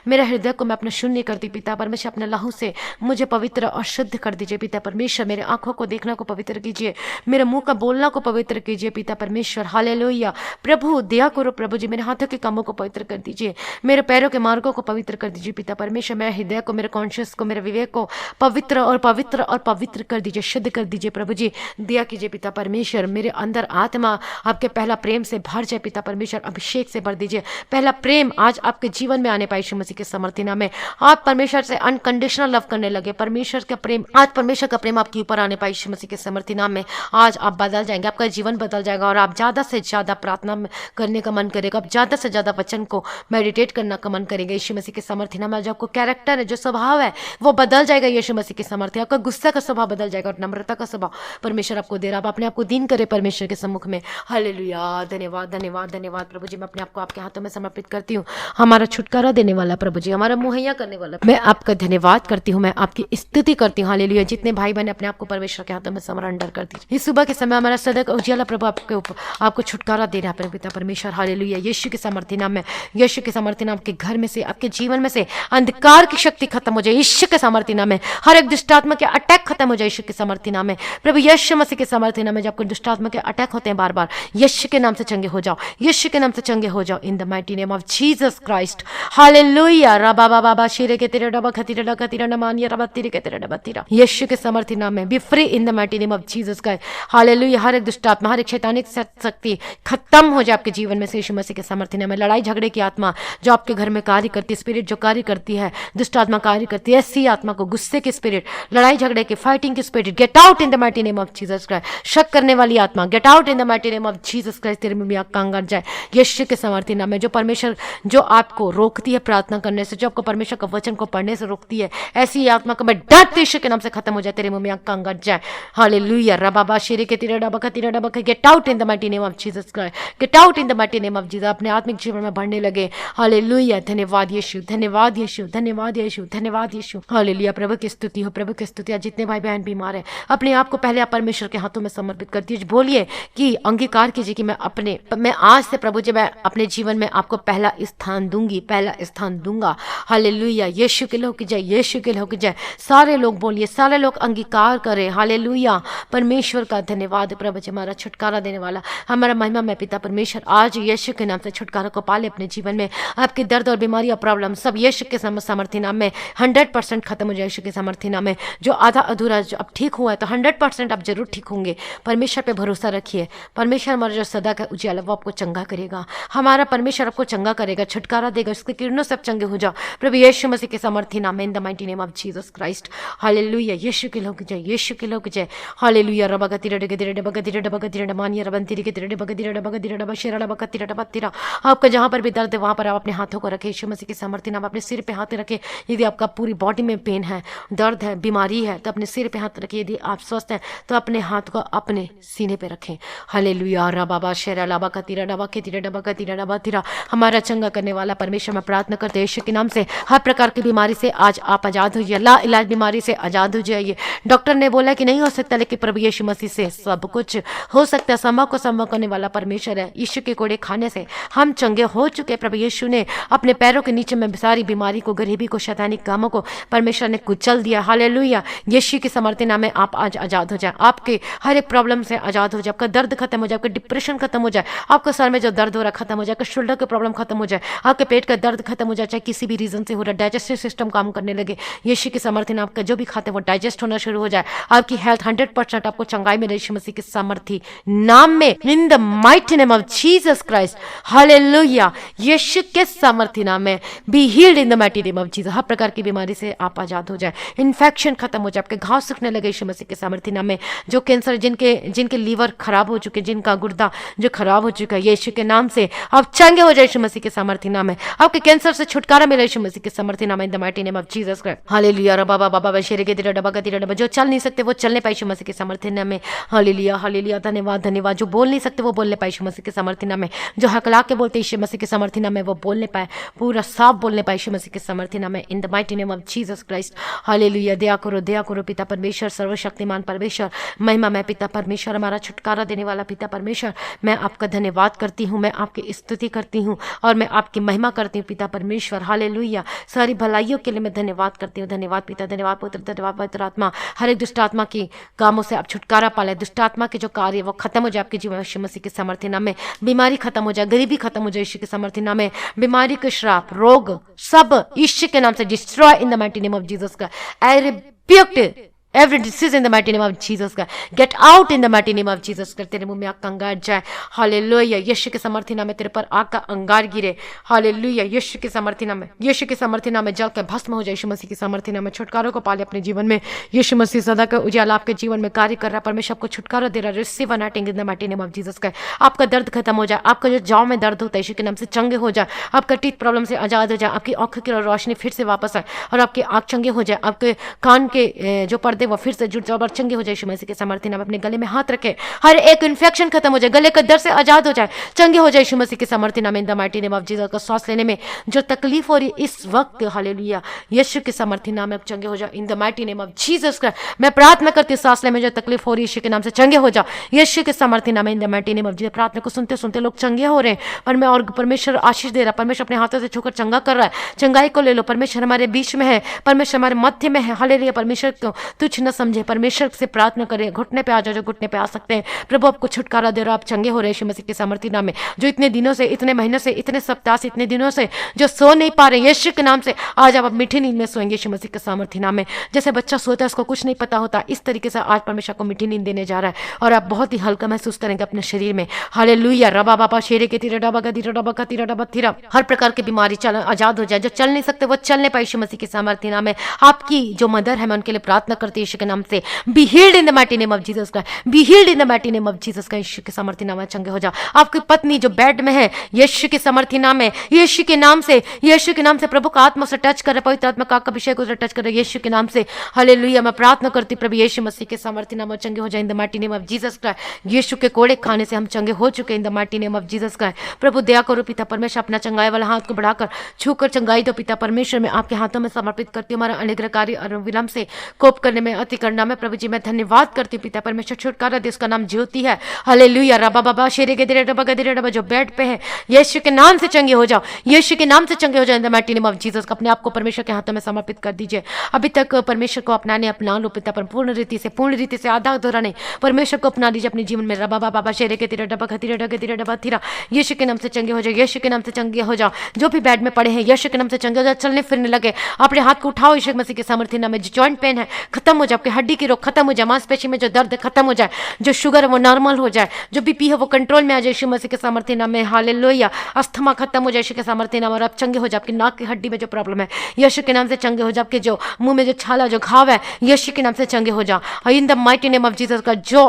मेरे हृदय को मैं अपना शून्य करती पिता परमेश्वर, अपने लहू से मुझे पवित्र और शुद्ध कर दीजिए पिता परमेश्वर। मेरे आंखों को देखना को पवित्र कीजिए, मेरे मुंह का बोलना को पवित्र कीजिए पिता परमेश्वर। हालेलुया। प्रभु दया करो प्रभु जी, मेरे हाथों के कामों को पवित्र कर दीजिए, मेरे पैरों के मार्गों को पवित्र कर दीजिए पिता परमेश्वर। मेरे हृदय को, मेरे कॉन्शियस को, मेरे विवेक को पवित्र और पवित्र और पवित्र कर दीजिए, शुद्ध कर दीजिए प्रभु जी। दया कीजिए पिता परमेश्वर, मेरे अंदर आत्मा आपके पहला प्रेम से भर जाए पिता परमेश्वर, अभिषेक से भर दीजिए। पहला प्रेम आज आपके जीवन में आने पाए यीशु मसीह के सामर्थ्य नाम में। आप परमेश्वर से अनकंडीशनल लव करने लगे, परमेश्वर का प्रेम, आज परमेश्वर का प्रेम आपके ऊपर आने पाए यीशु मसीह के सामर्थ्य नाम में। आज आप बदल जाएंगे, आपका जीवन बदल जाएगा और आप ज्यादा से ज्यादा प्रार्थना करने का मन करेगा, आप ज्यादा से ज्यादा वचन को मेडिटेट करने का मन करेंगे यीशु मसीह के सामर्थ्य नाम में। जो आपको कैरेक्टर है, जो स्वभाव है, वो बदल जाएगा यीशु मसीह के सामर्थ्य। आपका गुस्सा का स्वभाव बदल जाएगा और नम्रता का स्वभाव परमेश्वर आपको दे रहा। आप अपने आप को दीन करे परमेश्वर के सम्मुख में। हालेलुया। धन्यवाद, धन्यवाद, धन्यवाद प्रभु जी। मैं अपने आप को आपके हाथों में समर्पित करती हूँ। हमारा छुटकारा देने वाला प्रभु जी, हमारा मुहैया करने वाला, मैं आपका धन्यवाद करती हूँ, मैं आपकी स्तुति करती हूँ। हालेलुया। जितने भाई बहन अपने आप को परमेश्वर के हाथों में सरेंडर कर दीजिए। इस सुबह के समय हमारा सदा का उजाला प्रभु आपके ऊपर, आपको छुटकारा दे रहा है पिता परमेश्वर। हालेलुया। यीशु के सामर्थ्य नाम में, यीशु के सामर्थ्य नाम, आपके घर में से, आपके जीवन में से अंधकार की शक्ति खत्म हो जाए यीशु के सामर्थ्य नाम में। हर एक दुष्टात्मा के अटैक खत्म हो जाए यीशु के सामर्थ्य नाम में। प्रभु यीशु मसीह के सामर्थ्य नाम में, जब आपको दुष्टात्मा के अटैक होते हैं बार बार, यीशु के नाम से चंगे हो जाओ, यीशु के नाम से चंगे हो जाओ इन the mighty name of Jesus Christ. Hallelujah. रबा बाबा शिरे के तेरे डबा खतिरे डबा खतिरे नमानिया रबा तेरे के तेरे डबा तेरा, यीशु के सामर्थ्य नाम में। Be free in the mighty name of Jesus Christ. Hallelujah. हर एक दुष्टात्मा, हर एक शैतानिक शक्ति खत्म हो जाए आपके जीवन में से यीशु मसीह के सामर्थ्य नाम में। लड़ाई झगड़े की आत्मा जो आपके घर में कार्य करती है, स्पिरिट जो कार्य करती है, दुष्टात्मा कार्य करती है, ऐसी आत्मा को, गुस्से की स्पिरिट, लड़ाई झगड़े की, फाइटिंग की spirit, get out in the mighty name of Jesus Christ. शक करने वाली आत्मा, get out in the mighty name of Jesus Christ. तेरे में भी आग कांगड़ जाए यीशु के सामर्थ्य नाम में। जो परमेश्वर, जो आपको रोकती है प्रार्थना करने से, जो आपको परमेश्वर का वचन को पढ़ने से रोकती है, ऐसी आत्मा को मैं डरते यीशु के नाम से खत्म हो जाए, तेरे मुंह में आग कांगड़ जाए। हालेलुया। रबाबा शिरे के तेरे डबा का तेरा डबा का, get out in the mighty name of Jesus Christ, get out in the mighty name of Jesus. अपने आत्मिक जीवन में बढ़ने लगे। हालेलुया। धन्यवाद यीशु, धन्यवाद यीशु, धन्यवाद यीशु, धन्यवाद यीशु। हालेलुया। प्रभु की स्तुति हो, प्रभु की स्तुति। जितने भाई बहन बीमार है, अपने आप को पहले आप परमेश्वर के हाथों में समर्पित करती है। बोलिए कि अंगीकार कीजिए कि मैं आज से प्रभु जी, मैं अपने जीवन में आपको पहला स्थान दूंगी, पहला स्थान दूंगा। हालेलुया। यीशु के लोग की जय, यीशु के लोग की जय। सारे लोग बोलिए, सारे लोग अंगीकार करें। हालेलुया। परमेश्वर का धन्यवाद प्रभु जी, हमारा छुटकारा देने वाला, हमारा महिमा में पिता परमेश्वर आज यीशु के नाम से छुटकारा को पाले अपने जीवन में। आपके दर्द और बीमारी और प्रॉब्लम सब यीशु के सामर्थ्य नाम में 100% खत्म हो जाए यीशु के सामर्थ्य नाम में। जो आधा अधूरा जो अब ठीक हुआ है, तो 100% आप जरूर ठीक होंगे। परमेश्वर पे भरोसा रखिए। परमेश्वर हमारा जो सदा का उजाला, वो आपको चंगा करेगा। हमारा परमेश्वर आपको चंगा करेगा, छुटकारा देगा, उसके किरणों से आप चंगे हो जाओ प्रभु यीशु मसीह के सामर्थ्य नाम में, in the mighty name of Jesus Christ. Hallelujah. यीशु के लोग जय, यीशु के लोग जय। हालेलुया। रबा का तिरे डगे तिरे डबा का तिरे डबा का तिरे डमानिया रबन तिरे के तिरे डबा का तिरे डबा का तिरे डबा शेरा डबा का तिरे डबा तिरा। आपका जहां पर भी दर्द है, वहां पर आप अपने हाथों को रखें यीशु मसीह के सामर्थ्य नाम। अपने सिर पे हाथ रखें। यदि आपका पूरी बॉडी में पेन है, दर्द है, बीमारी है, तो अपने सिर पे हाथ रखिए। यदि आप स्वस्थ हैं तो अपने हाथ को अपने सीने पे रखें। हालेलुया। रबाबा शेरा डबा का तिरा डबा के तिरे डबा का तिरा डबा तिरा। हमारा चंगा चंगा करने वाला परमेश्वर, मैं प्रार्थना करते हैं यीशु के नाम से हर प्रकार की बीमारी से आज आप आजाद हो जाइए, ला इलाज बीमारी से आजाद हो जाइए। डॉक्टर ने बोला कि नहीं हो सकता, लेकिन प्रभु यीशु मसीह से सब कुछ हो सकता है। संभव को संभव करने वाला परमेश्वर है। यीशु के कोड़े खाने से हम चंगे हो चुके। प्रभु यीशु ने अपने पैरों के नीचे में सारी बीमारी को, गरीबी को, शैतानी कामों को परमेश्वर ने कुचल दिया। हालेलुया। यीशु के समर्थन नाम में आप आज आजाद हो जाए। आपके हर एक प्रॉब्लम से आजाद हो जाए। आपका दर्द खत्म हो जाए, आपका डिप्रेशन खत्म हो जाए, आपका सर में जो दर्द हो रहा खत्म हो जाए, आपका शोल्डर का प्रॉब्लम खत्म हो जाए, आपके पेट का दर्द खत्म हो जाए, चाहे किसी भी रीजन से हो रहा, डाइजेस्टिव सिस्टम काम करने लगे। यीशु के समर्थन आपका जो भी खाते हैं वो डाइजेस्ट होना शुरू हो जाए। आपकी हेल्थ 100% आपको चंगाई में यीशु मसीह के सामर्थी नाम में, in the mighty name of Jesus Christ. Hallelujah. यीशु के सामर्थी नाम में be healed in the mighty name of Jesus. हर प्रकार की बीमारी से आप आजाद हो जाए। इन्फेक्शन खत्म हो जाए, आपके घाव सूखने लगे यीशु मसीह के सामर्थी नाम में। जो कैंसर, जिनके लीवर खराब हो चुके, जिनका गुर्दा जो खराब हो चुका है, यीशु के नाम से आप चंगे हो जाए यीशु मसीह के सामर्थी नाम है। आपके कैंसर से छुटकारा मिले यीशु मसीह के सामर्थी नाम है, इन the mighty name of Jesus Christ. Hallelujah. रबा बाबा बाबा शेरे के डबा का डबा, जो चल नहीं सकते वो चलने पाए यीशु मसीह के सामर्थी नाम में। Hallelujah hallelujah. धन्यवाद धन्यवाद। जो बोल नहीं सकते वो बोलने पाए यीशु मसीह के सामर्थी नाम में। जो हकला के बोलते यीशु मसीह के सामर्थी नाम में वो बोलने पाए, पूरा साफ बोलने पाए यीशु मसीह के सामर्थी नाम में, in the mighty name of Jesus Christ. Hallelujah. दया करो पिता परमेश्वर, सर्वशक्तिमान परमेश्वर, महिमा मैं पिता परमेश्वर, हमारा छुटकारा देने वाला पिता परमेश्वर, मैं आपका धन्यवाद करती हूँ, मैं आपकी स्तुति करती हूँ और मैं आपकी महिमा करती हूँ पिता परमेश्वर। हालेलुया। सारी भलाइयों के लिए मैं धन्यवाद करती हूँ। धन्यवाद पिता, धन्यवाद पुत्र, धन्यवाद पवित्र आत्मा। हर एक दुष्ट आत्मा की कामों से आप छुटकारा पाले। दुष्ट आत्मा के जो कार्य वो खत्म हो जाए आपके जीवन में यीशु मसीह के सामर्थ्य नाम में। बीमारी खत्म हो जाए, गरीबी खत्म हो जाए यीशु के सामर्थ्य नाम में। बीमारी के श्राप, रोग सब यीशु के नाम से destroy in the mighty name of Jesus का। आई rebuked every disease in the mighty name of Jesus का। get out in the mighty name of Jesus का। तेरे मुंह में आग का अंगार जाए। हालेलुया। यीशु के सामर्थ्य नाम में तेरे पर आग का अंगार गिरे। हालेलुया। यीशु के सामर्थ्य नाम में, यीशु के सामर्थ्य नाम में जल के भस्म हो जाए यीशु मसीह के सामर्थ्य नाम में। छुटकारों को पाले अपने जीवन में। यीशु मसीह सदा का उजाला आपके जीवन में कार्य कर रहा है। परमेश्वर आपको छुटकारा दे रहा है। Receive anointing in the mighty name of Jesus का। आपका दर्द खत्म हो जाए। आपका जो जाव में दर्द होता है यीशु के नाम से चंगे हो जाए। आपका टीथ प्रॉब्लम से आजाद हो जाए। आपकी आंखों की रोशनी फिर से वापस आए और आपकी आंख चंगे हो जाए। आपके कान के जो पर्दे वो फिर से जुड़ जाए और चंगे हो जाए यीशु मसीह के सामर्थ्य नाम। अपने गले में हाथ रखे, हर एक इन्फेक्शन खत्म हो जाए, गले का दर्द से आजाद हो जाए, चंगे हो जाए यीशु मसीह के सामर्थ्य नाम, इन the mighty name of Jesus का। सांस लेने में जो तकलीफ हो रही इस वक्त, हालेलुया, यीशु के सामर्थ्य नाम में चंगे हो जाए इन the mighty name of Jesus का। मैं प्रार्थना करती हूं सांस लेने में जो तकलीफ हो रही है यीशु के नाम से चंगे हो जाओ यीशु के सामर्थ्य नाम, इन the mighty name of Jesus. प्रार्थना को सुनते सुनते लोग चंगे हो रहे हैं और मैं, और परमेश्वर आशीष दे रहा है। परमेश्वर अपने हाथों से छूकर चंगा कर रहा है। चंगाई को ले लो। परमेश्वर हमारे बीच में है, परमेश्वर हमारे मध्य में है। हालेलुया। परमेश्वर को तुच्छ न समझे, परमेश्वर से प्रार्थना करें। घुटने पे आ जाओ जो घुटने पे आ सकते हैं। प्रभु आपको छुटकारा दे रहा, आप चंगे हो रहे यीशु मसीह के सामर्थ्य नाम में। जो इतने दिनों से, इतने महीनों से, इतने सप्ताह से, इतने दिनों से जो सो नहीं पा रहे यीशु के नाम से, आज आप मीठी नींद में सोएंगे यीशु मसीह के सामर्थ्य नाम में। जैसे बच्चा सोता है उसको कुछ नहीं पता होता, इस तरीके से आज परमेश्वर को मीठी नींद देने जा रहा है और आप बहुत ही हल्का महसूस करेंगे अपने शरीर में। हालेलुया। रबा बाबा शेरे के तीरा डबा का तीरा डबा का तीरा डबा तीरा। हर प्रकार की बीमारी चल आजाद हो जाए। जो चल नहीं सकते वो चलने पाए यीशु मसीह के सामर्थ्य नाम में। आपकी जो मदर है मैं उनके लिए प्रार्थना करती हूं यीशु के नाम से। Be healed in the mighty name of Jesus का। Be healed in the mighty name of Jesus का। यीशु के सामर्थ्य नाम में चंगे हो जाओ। आपकी पत्नी जो बेड में है यीशु के सामर्थ्य नाम में, यीशु के नाम से, यीशु के नाम से प्रभु का आत्मा से टच कर, पवित्र आत्मा का अभिषेक उसे टच कर यीशु के नाम से। हालेलुया। मैं प्रार्थना करती प्रभु यीशु मसीह के सामर्थ्य नाम में चंगे हो जाए इन the mighty name of Jesus का। यीशु के कोड़े खाने से हम चंगे हो चुके इन the mighty name of Jesus का। प्रभु दया करो पिता परमेश्वर, अपना चंगाई वाला हाथ को बढ़ाकर छूकर चंगाई दो पिता परमेश्वर। मैं आपके हाथों में समर्पित करती हूँ। हमारा अनुग्रह कार्य और विलंब से कोप करने में, अति करना में प्रभु जी मैं धन्यवाद करती हूँ पिता परमेश्वर। छुटकारा दे, उसका नाम ज्योति है। हालेलुया। रबा बाबा शेरे के दिरे डबा गदिरे डबा जो बेड पे है यीशु के नाम से चंगे हो जाओ। यीशु के नाम से चंगे हो जाए इन the mighty name of Jesus. अपने आप को परमेश्वर के हाथों में समर्पित कर दीजिए। अभी तक परमेश्वर को अपना लो पिता पर पूर्ण रीति से आधा अधूरा नहीं, परमेश्वर को अपना लीजिए अपने जीवन में। रबा बाबा शेरे के दिरे डबा खतीरे डगे दिरे डबा थीरा। यीशु के नाम से चंगे हो जाओ। यीशु के नाम से चंगे हो जाओ। जो भी बेड में पड़े हैं यीशु के नाम से चंगे हो जाओ। चलने फिरने लगे, अपने हाथ को उठाओ यीशु मसीह के सामर्थ्य नाम में। जो जॉइंट पेन है खत्म हो जाए, आपकी हड्डी की रोग खत्म हो जाए, मांसपेशी में जो दर्द खत्म हो जाए, जो शुगर है वो नॉर्मल हो जाए, जो बीपी है वो कंट्रोल में आ जाए यीशु मसीह के सामर्थ्य नाम में। हालेलुया। अस्थमा खत्म हो जाए यीशु के सामर्थ्य नाम, और आप चंगे हो जाए। आपकी नाक की हड्डी में जो प्रॉब्लम है यीशु के नाम से चंगे हो जाए। आपके जो मुंह में जो छाला, जो घाव है यीशु के नाम से चंगे हो जाओ इन the mighty name of Jesus का। जो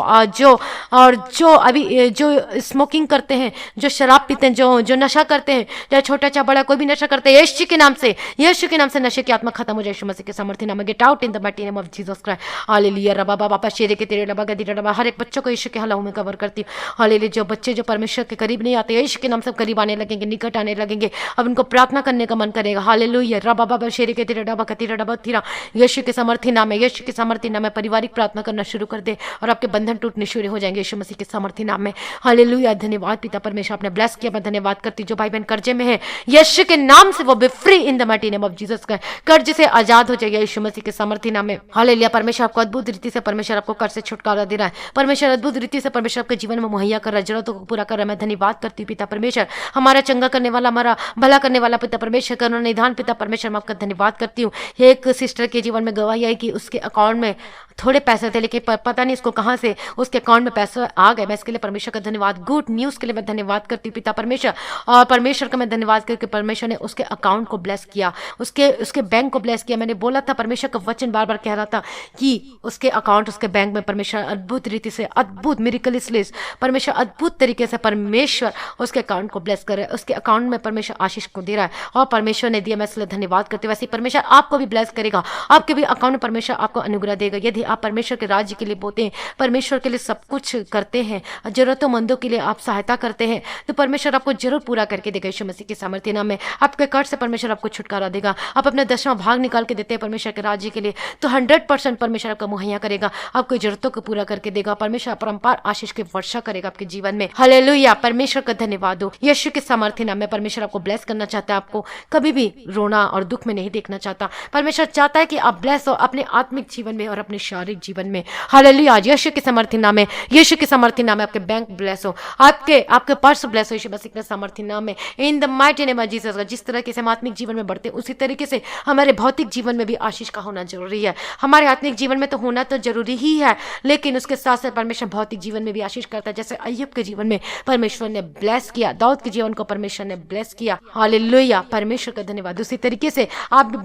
अभी जो स्मोकिंग करते हैं, जो शराब पीते हैं, जो नशा करते हैं, चाहे छोटा चाहे बड़ा कोई भी नशा करते हैं, यीशु के नाम से, यीशु के नाम से नशे की आत्मा खत्म हो जाए यीशु मसीह के सामर्थ्य नाम में। Get out in the mighty name of Jesus Jesus Christ. Hallelujah रबा बाबा शेरे के तेरे रबा गदी रबा, हर एक बच्चों को यीशु के हलाओं में कवर करती हूँ। हालेलुया, जो बच्चे जो परमेश्वर के करीब नहीं आते, यीशु के नाम से करीब आने लगेंगे, निकट आने लगेंगे, अब उनको प्रार्थना करने का मन करेगा। हालेलुया रबा बाबा शेरे के तेरे रबा कती रबा थीरा, यीशु के समर्थी नाम में, यीशु के समर्थी नाम में पारिवारिक प्रार्थना करना शुरू कर दे और आपके बंधन टूटने शुरू हो जाएंगे यीशु मसीह के समर्थी नाम में। हालेलुया, धन्यवाद पिता परमेश्वर, आपने ब्लेस किया, मैं धन्यवाद करती हूँ। जो भाई बहन कर्जे में है, यीशु के नाम से वो B free in the mighty name of Jesus Christ, कर्ज से आजाद हो जाएगा यीशु मसीह के समर्थी नाम में। हालेलुया, परमेश्वर आपको अद्भुत रीति से परमेश्वर आपको कर्ज से छुटकारा दे रहा है, परमेश्वर अद्भुत रीति से परमेश्वर आपके जीवन में मुहैया कर रहा है, जरूरतों को पूरा कर रहा है। मैं धन्यवाद करती हूँ पिता परमेश्वर, हमारा चंगा करने वाला, हमारा भला करने वाला पिता परमेश्वर, करुणा निधान पिता परमेश्वर, मैं आपका धन्यवाद करती हूँ। एक सिस्टर के जीवन में गवाही आई कि उसके अकाउंट में थोड़े पैसे थे, लेकिन पता नहीं उसको कहाँ से उसके अकाउंट में पैसे आ गए। मैं इसके लिए परमेश्वर का धन्यवाद, गुड न्यूज़ के लिए मैं धन्यवाद करती हूँ पिता परमेश्वर। और परमेश्वर का मैं धन्यवाद करके परमेश्वर ने उसके अकाउंट को ब्लेस किया, उसके बैंक को ब्लेस किया। मैंने बोला था, परमेश्वर का वचन बार बार कह रहा था कि उसके अकाउंट, उसके बैंक में परमेश्वर अद्भुत रीति से, अद्भुत मिरेकलियस परमेश्वर अद्भुत तरीके से परमेश्वर उसके अकाउंट को ब्लेस कर रहा है, उसके अकाउंट में परमेश्वर आशीष को दे रहा है और परमेश्वर ने दिया। मैं इसलिए धन्यवाद करती हूँ। वैसे परमेश्वर आपको भी ब्लेस करेगा, आपके भी अकाउंट में परमेश्वर आपको अनुग्रह देगा। यदि आप परमेश्वर के राज्य के लिए बोते हैं, परमेश्वर के लिए सब कुछ करते हैं, जरूरतमंदों के लिए आप सहायता करते हैं, तो परमेश्वर आपको जरूर पूरा करके देगा यीशु मसीह के सामर्थ्य नाम में। आपके कर्ज से परमेश्वर आपको छुटकारा देगा। आप अपना 10वां भाग निकाल के देते हैं परमेश्वर के राज्य के लिए, तो 100% परमेश्वर आपका मुहैया करेगा, आपकी जरूरतों को पूरा करके देगा। परमेश्वर परम्पार आशीष की वर्षा करेगा आपके जीवन में। हालेलुया, परमेश्वर का धन्यवाद हो। यीशु के सामर्थ्य नाम में परमेश्वर आपको ब्लेस करना चाहता है, आपको कभी भी रोना और दुख में नहीं देखना चाहता। परमेश्वर चाहता है कि आप ब्लेस हो अपने आत्मिक जीवन में और अपने शारीरिक जीवन में। हालेलुया, यीशु के सामर्थ्य नाम में, यीशु के सामर्थ्य नाम में आपके बैंक ब्लेस हो, आपके पर्स ब्लेस हो यीशु मसीह के सामर्थ्य नाम में, in the mighty name of Jesus. जिस तरह से हम आत्मिक जीवन में बढ़ते हैं, उसी तरीके से हमारे भौतिक जीवन में भी आशीष का होना जरूरी है। हमारे आत्मिक जीवन में तो होना तो जरूरी ही है, लेकिन उसके साथ साथ परमेश्वर भौतिक जीवन में भी आशीष करता है। जैसे अय्यूब के जीवन में परमेश्वर ने ब्लेस किया, दाऊद के जीवन को परमेश्वर ने ब्लेस किया। हालेलुया, परमेश्वर का धन्यवाद। उसी तरीके से आप भी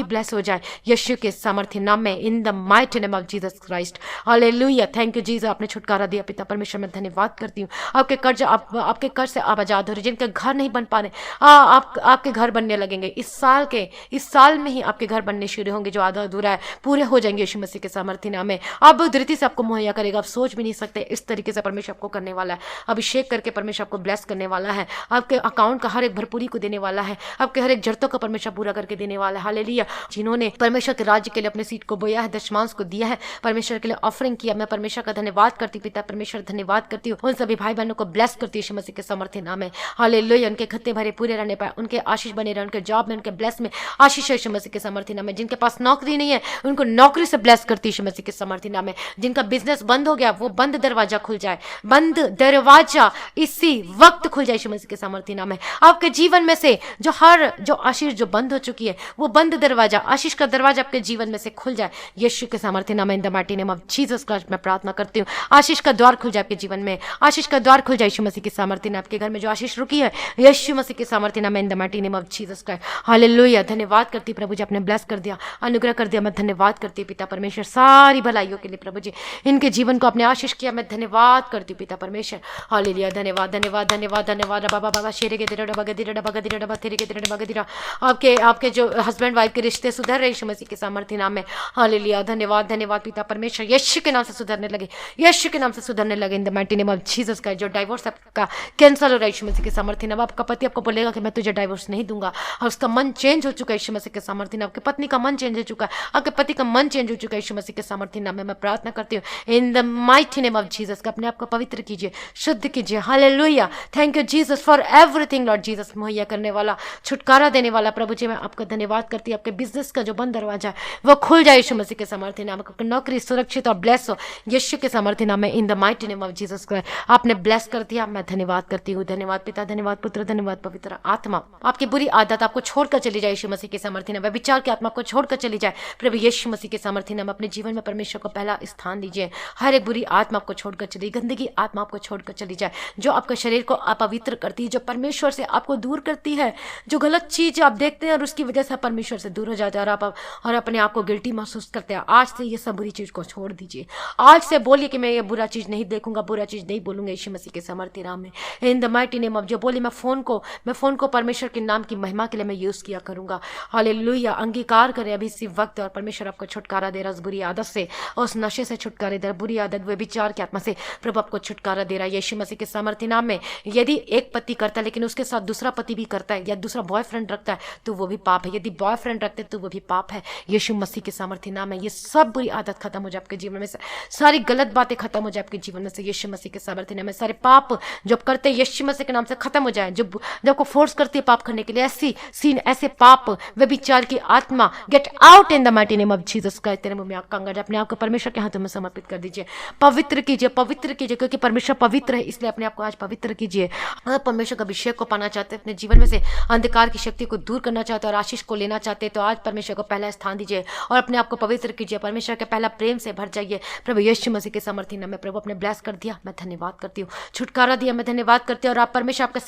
ब्लेस हो जाए यीशु के सामर्थ्य नाम में, in the mighty name of Jesus Christ. Hallelujah, thank you Jesus, आपने छुटकारा दिया पिता परमेश्वर, मैं धन्यवाद करती हूँ। आपके कर्ज से आप आजाद हो रहे, जिनके घर नहीं बन पा रहे, आपके घर बनने लगेंगे। इस साल में ही आपके घर बनने शुरू होंगे, जो आधा अधूरा है पूरे हो जाएंगे यीशु मसीह के सामर्थ्य नाम में। आप धरती से आपको मुहैया करेगा, आप सोच भी नहीं सकते इस तरीके से परमेश्वर आपको करने वाला है। अभिषेक करके परमेश्वर आपको ब्लेस करने वाला है, आपके अकाउंट का हर एक भरपूरी को देने वाला है, आपके हर एक जरूरतों को परमेश्वर पूरा करके देने वाला है। हालेलुया, जिन्होंने परमेश्वर के राज्य के लिए अपने सीट को बोया है, दशमांश को दिया है, परमेश्वर के लिए ऑफरिंग किया, मैं परमेश्वर का धन्यवाद करती हूँ पिता परमेश्वर, धन्यवाद करती हूँ। उन सभी भाई बहनों को ब्लेस करती हूँ यीशु मसीह के सामर्थ्य नाम में। हालेलुया, उनके खत्ते भरे पूरे रहने पाए, उनके आशीष बने रहे, उनके जॉब में, उनके ब्लेस में आशीष यीशु मसीह के सामर्थ्य नाम में। जिनके पास नौकरी नहीं है, उनको नौकरी से ब्लेस करती यीशु मसीह के सामर्थ्य नाम में। जिनका बिजनेस बंद हो गया, वो बंद दरवाजा खुल जाए, बंद दरवाजा इसी वक्त खुल जाए यीशु मसीह के सामर्थ्य नाम में। आपके जीवन में से जो आशीष जो बंद हो चुकी है, वो बंद दरवाजा, आशीष का दरवाजा आपके जीवन में से खुल जाए यीशु के सामर्थ्य नाम में। In the mighty name of Jesus Christ मैं प्रार्थना करती हूँ, आशीष का द्वार खुल जाए आपके जीवन में, आशीष का द्वार खुल जाए यीशु मसीह के सामर्थ्य नाम। आपके घर में जो आशीष रुकी है यीशु मसीह के सामर्थ्य नाम में, in the mighty name of Jesus Christ. Hallelujah, धन्यवाद करती प्रभु जी, आपने ब्लेस कर दिया, अनुग्रह कर दिया, मैं धन्यवाद करती पिता परमेश्वर सारी भलाइयों के लिए। प्रभु जी, इनके जीवन को आपने आशीष किया, मैं धन्यवाद करती पिता परमेश्वर। हालेलुया, धन्यवाद धन्यवाद धन्यवाद धन्यवाद। बाबा बाबा शेरे के तेरे डबा गदिरा डबा गदिरा डबा तेरे के तेरे डबा गदिरा। आपके जो हस्बैंड वाइफ के रिश्ते सुधर रहे यीशु मसीह के सामर्थ्य नाम में। हालेलुया, धन्यवाद धन्यवाद पिता परमेश्वर, यीशु के नाम से सुधरने लगे, यीशु के नाम से सुधरने लगे इन the mighty name of Jesus का। जो डाइवोर्स आपका कैंसिल हो रहा है यीशु मसीह के सामर्थ्य नाम। आपका पति आपको बोलेगा कि मैं तुझे डाइवोर्स नहीं दूंगा, और उसका मन चेंज हो चुका है यीशु मसीह के सामर्थ्य नाम। आपके पत्नी का मन चेंज हो चुका है, आपके पति का मन चेंज हो चुका है यीशु मसीह के सामर्थ्य नाम में। मैं प्रार्थना करती हूँ इन the mighty name of Jesus का, अपने आप को पवित्र कीजिए, शुद्ध कीजिए। Hallelujah, thank you Jesus for everything Lord Jesus, मुहैया करने वाला, छुटकारा देने वाला प्रभु जी, मैं आपका धन्यवाद करती हूँ। आपके बिजनेस का जो बंद दरवाजा है वो खुल जाए यीशु मसीह के सामर्थ्य नाम। आपकी नौकरी सुरक्षित और ब्लेस हो यीशु के सामर्थ्य नाम में, in the mighty name of Jesus Christ. आपने ब्लेस कर दिया, मैं धन्यवाद करती हूँ। धन्यवाद पिता, धन्यवाद पुत्र, धन्यवाद पवित्र आत्मा। आपकी बुरी आदत आपको छोड़कर चली जाए यीशु मसीह के सामर्थ्य नाम। विचार की आत्मा को छोड़कर चली जाए प्रभु यीशु मसीह के सामर्थ्य नाम। अपने जीवन में परमेश्वर को पहला स्थान दीजिए। हर एक बुरी आत्मा आपको छोड़कर चली, गंदगी आत्मा आपको छोड़कर चली जाए, जो आपके शरीर को अपवित्र करती है, जो परमेश्वर से आपको दूर करती है, जो गलत चीज आप देखते हैं और उसकी वजह से परमेश्वर से दूर हो जाते हैं और अपने आप को गिल्टी महसूस करते हैं। सकते हैं। आज से ये सब बुरी चीज को छोड़ दीजिए। आज से बोलिए कि मैं ये बुरा चीज नहीं देखूंगा, बुरा चीज नहीं बोलूंगा यीशु मसीह के सामर्थ्य नाम में, in the mighty name of. जो बोली मैं फोन को परमेश्वर के नाम की महिमा के लिए मैं यूज किया करूंगा। हालेलुया। अंगीकार करें अभी इसी वक्त, और परमेश्वर आपको छुटकारा दे रहा उस बुरी आदत से, उस नशे से छुटकारा दे रहा, बुरी आदत वे विचार की आत्मा से प्रभु आपको छुटकारा दे रहा है यीशु मसीह के सामर्थ्य नाम में। यदि एक पति करता है लेकिन उसके साथ दूसरा पति भी करता है या दूसरा बॉयफ्रेंड रखता है तो वो भी पाप है। यदि बॉयफ्रेंड रखते तो वो भी पाप है यीशु मसीह के सामर्थ्य नाम में। ये सब बुरी आदत खत्म हो जाए आपके जीवन में से, सारी गलत बातें खत्म हो जाए आपके जीवन में से यीशु मसीह के सामर्थ्य नाम में। सारे पाप जो करते हैं यीशु मसीह के नाम से खत्म हो जाए। जो आपको फोर्स करती है पाप करने के लिए, ऐसे पाप वे विचार की आत्मा get out in the mighty name of Jesus Christ. तेरे मुंह में आग का अंगाज, अपने आप को परमेश्वर के हाथों में समर्पित कर दीजिए। पवित्र कीजिए, पवित्र कीजिए, क्योंकि परमेश्वर पवित्र है, इसलिए अपने आप को आज पवित्र कीजिए। अगर परमेश्वर का अभिषेक को पाना चाहते हैं, अपने जीवन में से अंधकार की शक्ति को दूर करना चाहते हैं और आशीष को लेना चाहते हैं, तो आज परमेश्वर को पहला स्थान दीजिए और अपने आप को पवित्र कीजिए। परमेश्वर के पहला प्रेम से भर जाइए। प्रभु यीशु मसीह के सामर्थ्य नाम में प्रभु अपने ब्लेस कर दिया, मैं धन्यवाद करती हूँ। छुटकारा दिया, मैं धन्यवाद करती हूँ। और आप परमेश्वर आपके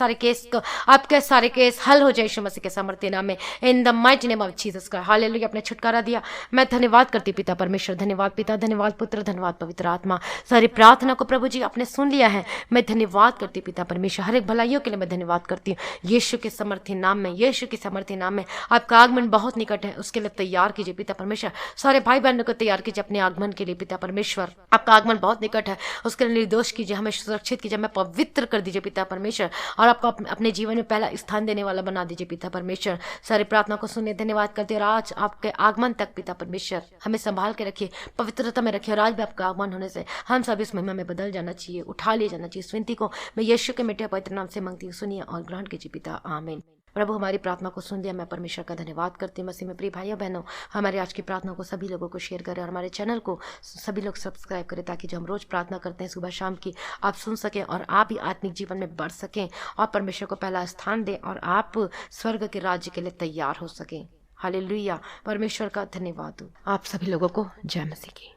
सारे केस हल हो जाए यीशु मसीह के सामर्थ्य नाम में, in the mighty name of Jesus Christ. Hallelujah. अपने छुटकारा दिया, मैं धन्यवाद करती पिता परमेश्वर। धन्यवाद पिता, धन्यवाद पुत्र, धन्यवाद पवित्र आत्मा। सारी प्रार्थना को प्रभु जी आपने सुन लिया है, मैं धन्यवाद करती पिता परमेश्वर। हर एक भलाइयों के लिए मैं धन्यवाद करती हूँ यीशु के सामर्थ्य नाम में, यीशु के सामर्थ्य नाम में। आपका आगमन बहुत निकट है, उसके लिए तैयार कीजिए पिता परमेश्वर। सारे भाई बहनों को तैयार कीजिए अपने आगमन के लिए पिता परमेश्वर। आपका आगमन बहुत निकट है, उसके लिए निर्दोष कीजिए, हमें सुरक्षित कीजिए, हमें पवित्र कर दीजिए पिता परमेश्वर, और आपको अपने जीवन में पहला स्थान देने वाला बना दीजिए पिता परमेश्वर। सारी प्रार्थना को सुनने धन्यवाद करते हैं। और आज आपके आगमन तक पिता परमेश्वर हमें संभाल के रखिए, पवित्रता में रखिए। और आज भी आपका आगमन होने से हम सब इस महिमा में बदल जाना चाहिए, उठा ले जाना चाहिए। इस विनती को मैं यीशु के मिटे पवित्र नाम से मांगती हूँ, सुनिए और ग्रहण कीजिए पिता, आमीन। प्रभु हमारी प्रार्थना को सुन लिया, मैं परमेश्वर का धन्यवाद करती हूँ। मसीह में प्रिय भाइयों बहनों, हमारे आज की प्रार्थना को सभी लोगों को शेयर करें और हमारे चैनल को सभी लोग सब्सक्राइब करें, ताकि जो हम रोज प्रार्थना करते हैं सुबह शाम की, आप सुन सकें और आप भी आत्मिक जीवन में बढ़ सकें और परमेश्वर को पहला स्थान दें और आप स्वर्ग के राज्य के लिए तैयार हो सकें। हालेलुया। परमेश्वर का धन्यवाद हो। आप सभी लोगों को जय मसीह की।